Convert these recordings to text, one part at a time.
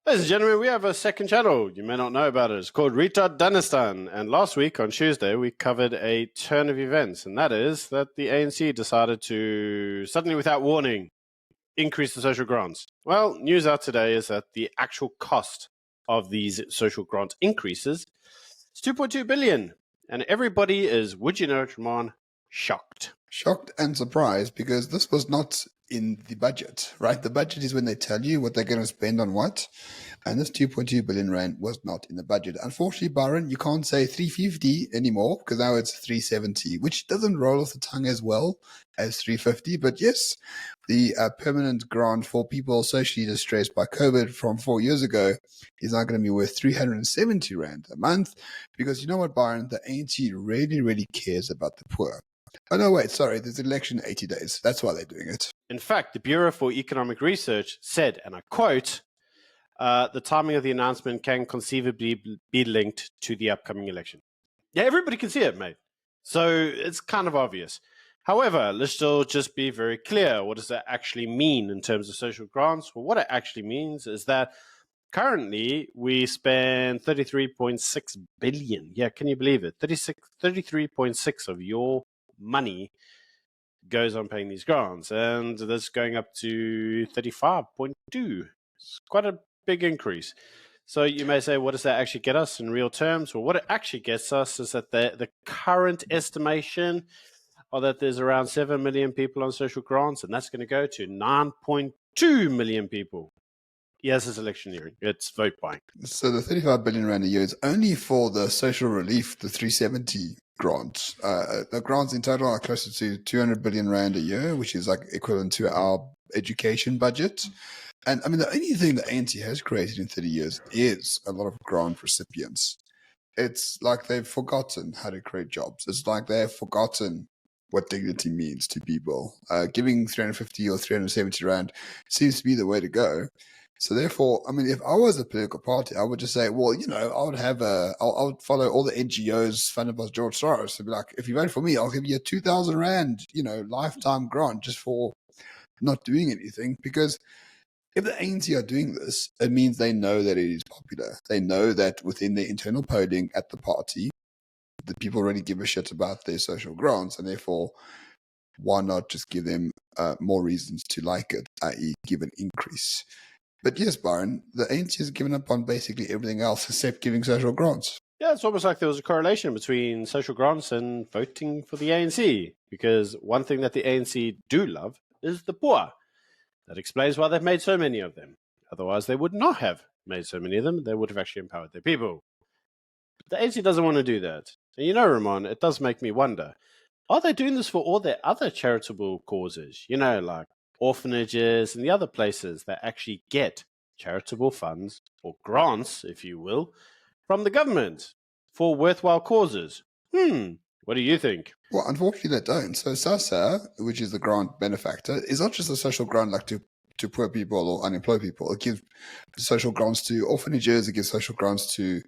Ladies and gentlemen, we have a second channel. You may not know about it. It's called Retard Danistan. And last week on Tuesday, we covered a turn of events. And that is that the ANC decided to, suddenly without warning, increase the social grants. Well, news out today is that the actual cost of these social grant increases is 2.2 billion. And everybody is, would you know it, Ramon, shocked. Shocked and surprised because this was not in the budget, right? The budget is when they tell you what they're going to spend on what. And this 2.2 billion rand was not in the budget. Unfortunately, Byron, you can't say 350 anymore because now it's 370, which doesn't roll off the tongue as well as 350. But yes, the permanent grant for people socially distressed by COVID from 4 years ago is now going to be worth 370 rand a month because you know what, Byron? The ANC really, really cares about the poor. Oh, no, wait, sorry. There's an election in 80 days. That's why they're doing it. In fact, the Bureau for Economic Research said, and I quote, the timing of the announcement can conceivably be linked to the upcoming election. Yeah, everybody can see it, mate. So it's kind of obvious. However, let's still just be very clear. What does that actually mean in terms of social grants? Well, what it actually means is that currently we spend 33.6 billion. Yeah, can you believe it? 33.6 of your money goes on paying these grants, and that's going up to 35.2. It's quite a big increase. So you may say, what does that actually get us in real terms? Well, what it actually gets us is that the current estimation are that there's around 7 million people on social grants, and that's going to go to 9.2 million people. Yes, it's electioneering. It's vote buying. So the 35 billion rand a year is only for the social relief, the 370 grants. The grants in total are closer to 200 billion rand a year, which is like equivalent to our education budget. And I mean, the only thing the ANC has created in 30 years is a lot of grant recipients. It's like they've forgotten how to create jobs. It's like they've forgotten what dignity means to people. Giving 350 or 370 rand seems to be the way to go. So therefore, I mean, if I was a political party, I would just say, well, you know, I would follow all the NGOs funded by George Soros. I'd be like, if you vote for me, I'll give you a 2,000 rand, lifetime grant just for not doing anything. Because if the ANC are doing this, it means they know that it is popular. They know that within their internal polling at the party, the people really give a shit about their social grants, and therefore, why not just give them more reasons to like it, i.e. give an increase. But yes, Byron, the ANC has given up on basically everything else except giving social grants. Yeah, it's almost like there was a correlation between social grants and voting for the ANC, because one thing that the ANC do love is the poor. That explains why they've made so many of them. Otherwise, they would not have made so many of them. They would have actually empowered their people. But the ANC doesn't want to do that. And you know, Ramon, it does make me wonder, are they doing this for all their other charitable causes? You know, like orphanages and the other places that actually get charitable funds or grants, if you will, from the government for worthwhile causes. What do you think? Well, unfortunately, they don't. So SASSA, which is the grant benefactor, is not just a social grant like to poor people or unemployed people. It gives social grants to orphanages. It gives social grants to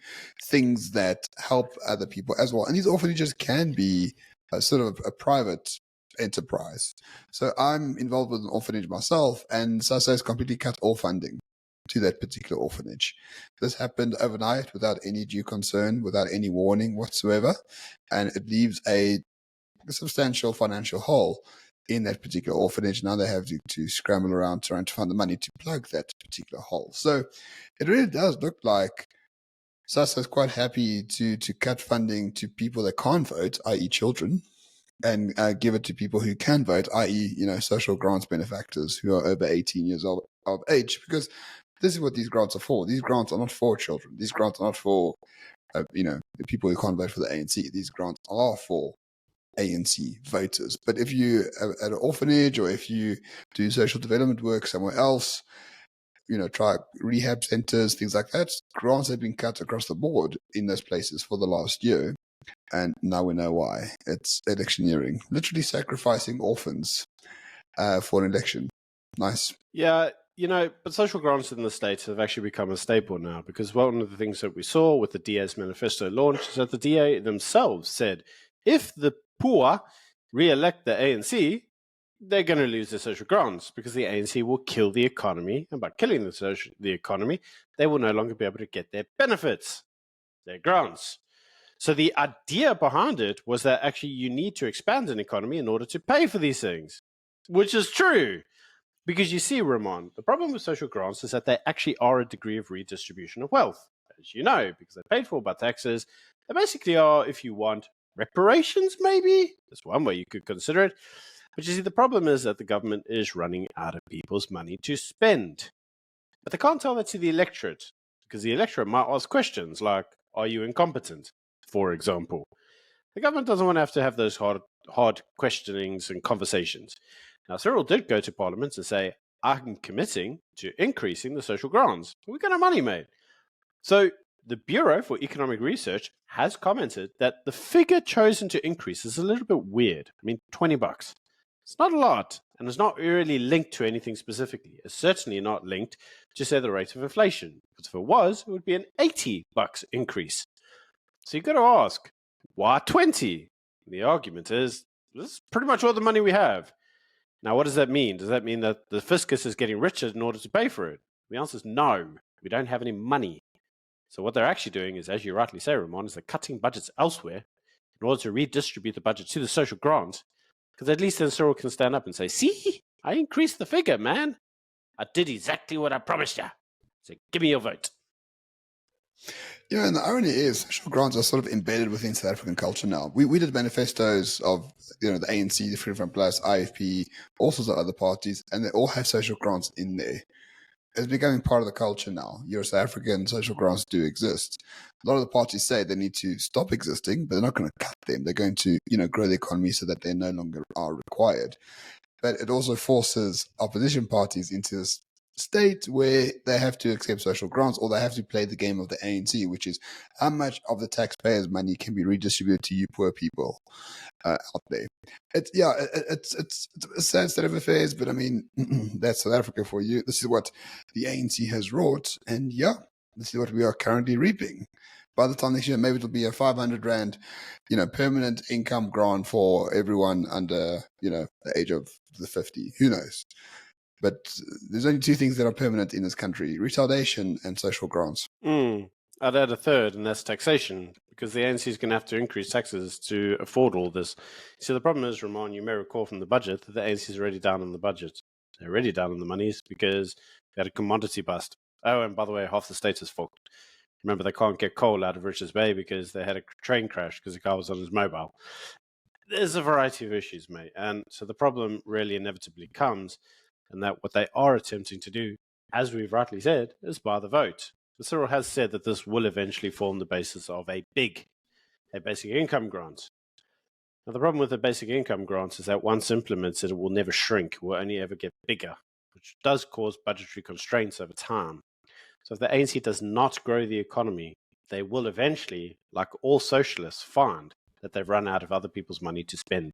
things that help other people as well. And these orphanages can be sort of a private enterprise. So I'm involved with an orphanage myself, and SASSA has completely cut all funding to that particular orphanage. This happened overnight without any due concern, without any warning whatsoever, and it leaves a substantial financial hole in that particular orphanage. Now they have to scramble around trying to find the money to plug that particular hole. So it really does look like SASSA is quite happy to cut funding to people that can't vote, i.e. children, and give it to people who can vote, i.e., social grants benefactors who are over 18 years of age, because this is what these grants are for. These grants are not for children. These grants are not for, the people who can't vote for the ANC. These grants are for ANC voters. But if you at an orphanage or if you do social development work somewhere else, try rehab centers, things like that, grants have been cut across the board in those places for the last year. And now we know why. It's electioneering, literally sacrificing orphans for an election. Nice. Yeah, but social grants in the States have actually become a staple now, because one of the things that we saw with the DA's manifesto launch is that the DA themselves said, if the poor re-elect the ANC, they're going to lose their social grants because the ANC will kill the economy. And by killing the economy, they will no longer be able to get their benefits, their grants. So the idea behind it was that actually you need to expand an economy in order to pay for these things, which is true. Because you see, Ramon, the problem with social grants is that they actually are a degree of redistribution of wealth, as you know, because they're paid for by taxes. They basically are, if you want, reparations, maybe? That's one way you could consider it. But you see, the problem is that the government is running out of people's money to spend. But they can't tell that to the electorate, because the electorate might ask questions like, are you incompetent, for example? The government doesn't want to have those hard questionings and conversations. Now, Cyril did go to Parliament and say, I'm committing to increasing the social grants. We're going to money, mate. So the Bureau for Economic Research has commented that the figure chosen to increase is a little bit weird. I mean, $20. It's not a lot, and it's not really linked to anything specifically. It's certainly not linked to, say, the rate of inflation. Because if it was, it would be an $80 increase. So you've got to ask, why 20? The argument is, this is pretty much all the money we have. Now, what does that mean? Does that mean that the fiscus is getting richer in order to pay for it? The answer is no. We don't have any money. So what they're actually doing is, as you rightly say, Ramon, is they're cutting budgets elsewhere in order to redistribute the budget to the social grants. Because at least then Cyril can stand up and say, see, I increased the figure, man. I did exactly what I promised you. So give me your vote. Yeah, and the irony is social grants are sort of embedded within South African culture now. We did manifestos of, the ANC, the Freedom Front Plus, IFP, all sorts of other parties, and they all have social grants in there. It's becoming part of the culture now. Your South African social grants do exist. A lot of the parties say they need to stop existing, but they're not going to cut them. They're going to, grow the economy so that they no longer are required. But it also forces opposition parties into this state where they have to accept social grants, or they have to play the game of the ANC, which is how much of the taxpayers' money can be redistributed to you poor people out there. It's a sad state of affairs, but I mean, that's South Africa for you. This is what the ANC has wrought, and this is what we are currently reaping. By the time next year, maybe it'll be a 500 Rand, permanent income grant for everyone under, the age of the 50. Who knows? But there's only two things that are permanent in this country: retardation and social grants. I'd add a third, and that's taxation, because the ANC is going to have to increase taxes to afford all this. So the problem is, Ramon, you may recall from the budget that the ANC is already down on the budget. They're already down on the monies because they had a commodity bust. Oh, and by the way, half the state is fucked. Remember, they can't get coal out of Richards Bay because they had a train crash because the car was on his mobile. There's a variety of issues, mate. And so the problem really inevitably comes, and that what they are attempting to do, as we've rightly said, is by the vote. So Cyril has said that this will eventually form the basis of a basic income grant. Now, the problem with the basic income grant is that once implemented, it will never shrink. It will only ever get bigger, which does cause budgetary constraints over time. So if the ANC does not grow the economy, they will eventually, like all socialists, find that they've run out of other people's money to spend.